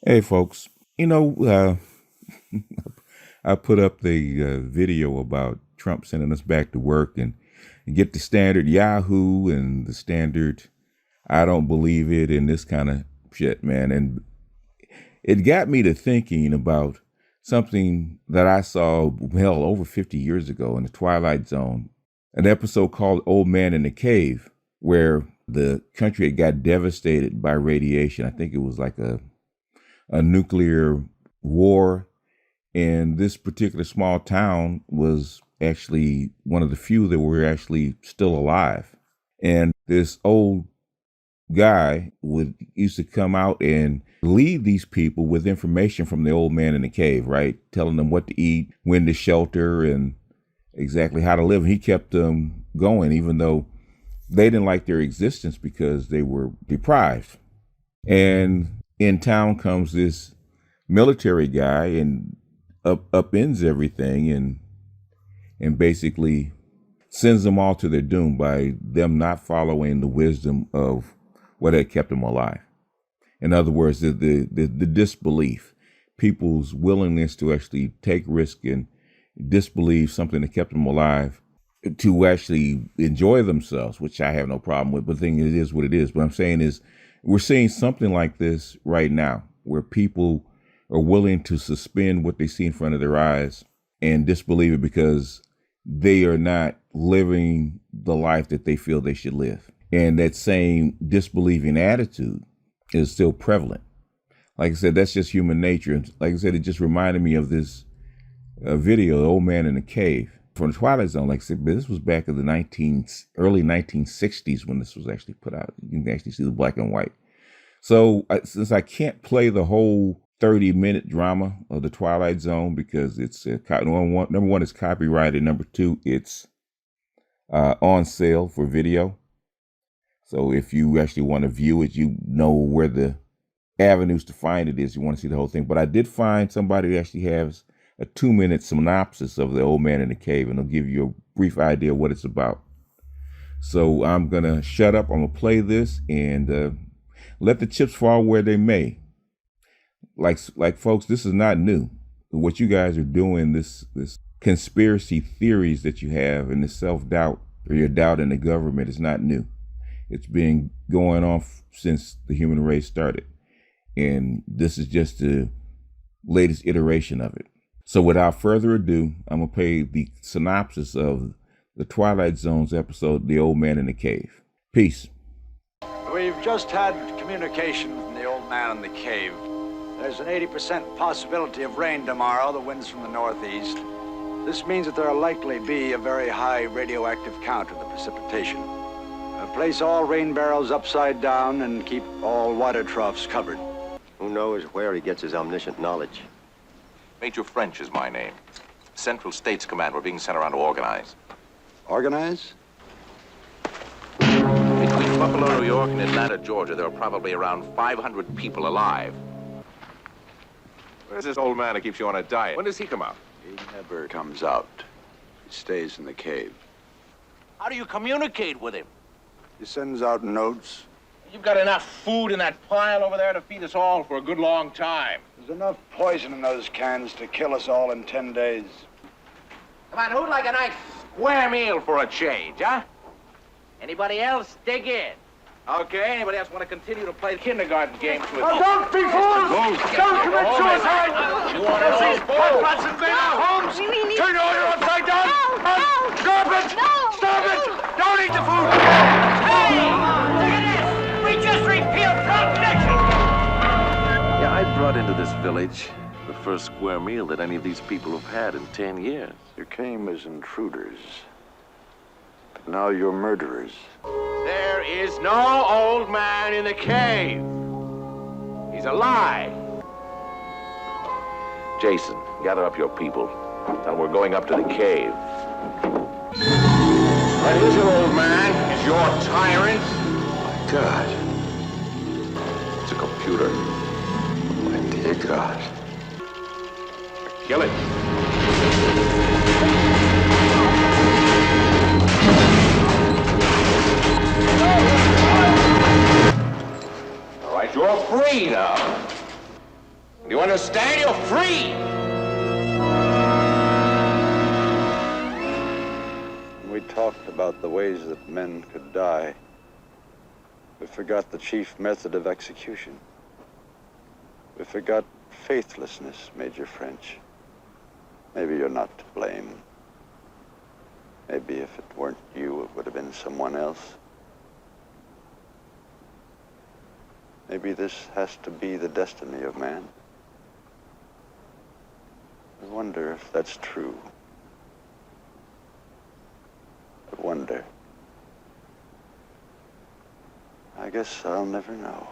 Hey, folks. I put up the video about Trump sending us back to work and get the standard Yahoo and the standard I don't believe it and this kind of shit, man. And it got me to thinking about something that I saw, hell, over 50 years ago in the Twilight Zone, an episode called Old Man in the Cave, where the country had got devastated by radiation. I think it was like a nuclear war. And this particular small town was actually one of the few that were actually still alive. And this old guy used to come out and lead these people with information from the old man in the cave, right? Telling them what to eat, when to shelter, and exactly how to live. And he kept them going, even though they didn't like their existence because they were deprived. And in town comes this military guy and upends everything and basically sends them all to their doom by them not following the wisdom of what had kept them alive. In other words, the disbelief, people's willingness to actually take risk and disbelieve something that kept them alive to actually enjoy themselves, which I have no problem with. But the thing is what it is. What I'm saying is we're seeing something like this right now where people are willing to suspend what they see in front of their eyes and disbelieve it because they are not living the life that they feel they should live. And that same disbelieving attitude is still prevalent. Like I said, that's just human nature. And like I said, it just reminded me of this video, The Old Man in the Cave, from the Twilight Zone. Like I said, this was back in the early 1960s when this was actually put out. You can actually see the black and white. So since I can't play the whole 30-minute drama of the Twilight Zone because it's number one, it's copyrighted. Number two, it's on sale for video. So if you actually want to view it, you know where the avenues to find it is. You want to see the whole thing. But I did find somebody who actually has a 2-minute synopsis of The Old Man in the Cave, and it'll give you a brief idea of what it's about. So I'm going to shut up. I'm going to play this and let the chips fall where they may. Like folks, this is not new. What you guys are doing, this conspiracy theories that you have and this self-doubt or your doubt in the government is not new. It's been going on since the human race started. And this is just the latest iteration of it. So without further ado, I'm going to play the synopsis of the Twilight Zone's episode, The Old Man in the Cave. Peace. We've just had communication from the old man in the cave. There's an 80% possibility of rain tomorrow. The wind's from the northeast. This means that there'll likely be a very high radioactive count of the precipitation. Place all rain barrels upside down and keep all water troughs covered. Who knows where he gets his omniscient knowledge? Major French is my name. Central States Command. We're being sent around to organize. Organize? Between Buffalo, New York, and Atlanta, Georgia, there are probably around 500 people alive. Where's this old man that keeps you on a diet? When does he come out? He never comes out. He stays in the cave. How do you communicate with him? He sends out notes. You've got enough food in that pile over there to feed us all for a good long time. There's enough poison in those cans to kill us all in 10 days. Come on, who'd like a nice square meal for a change, huh? Anybody else dig in? Okay, anybody else want to continue to play kindergarten games with me? Don't be fools! Don't commit suicide! You want to see Pots and big homes! Turn the order upside down! No! Stop it! No! Stop it! Don't eat the food! Hey! Look at this! We just repealed prohibition! Yeah, I brought into this village the first square meal that any of these people have had in 10 years. You came as intruders. But now you're murderers. There is no old man in the cave. He's alive. Jason, gather up your people. Tell them we're going up to the cave. What is it, old man? Is your tyrant? God. It's a computer. My dear God. Kill it. All right, you're free now. You understand? You're free! We talked about the ways that men could die. We forgot the chief method of execution. We forgot faithlessness, Major French. Maybe you're not to blame. Maybe if it weren't you, it would have been someone else. Maybe this has to be the destiny of man. I wonder if that's true. I wonder. I guess I'll never know.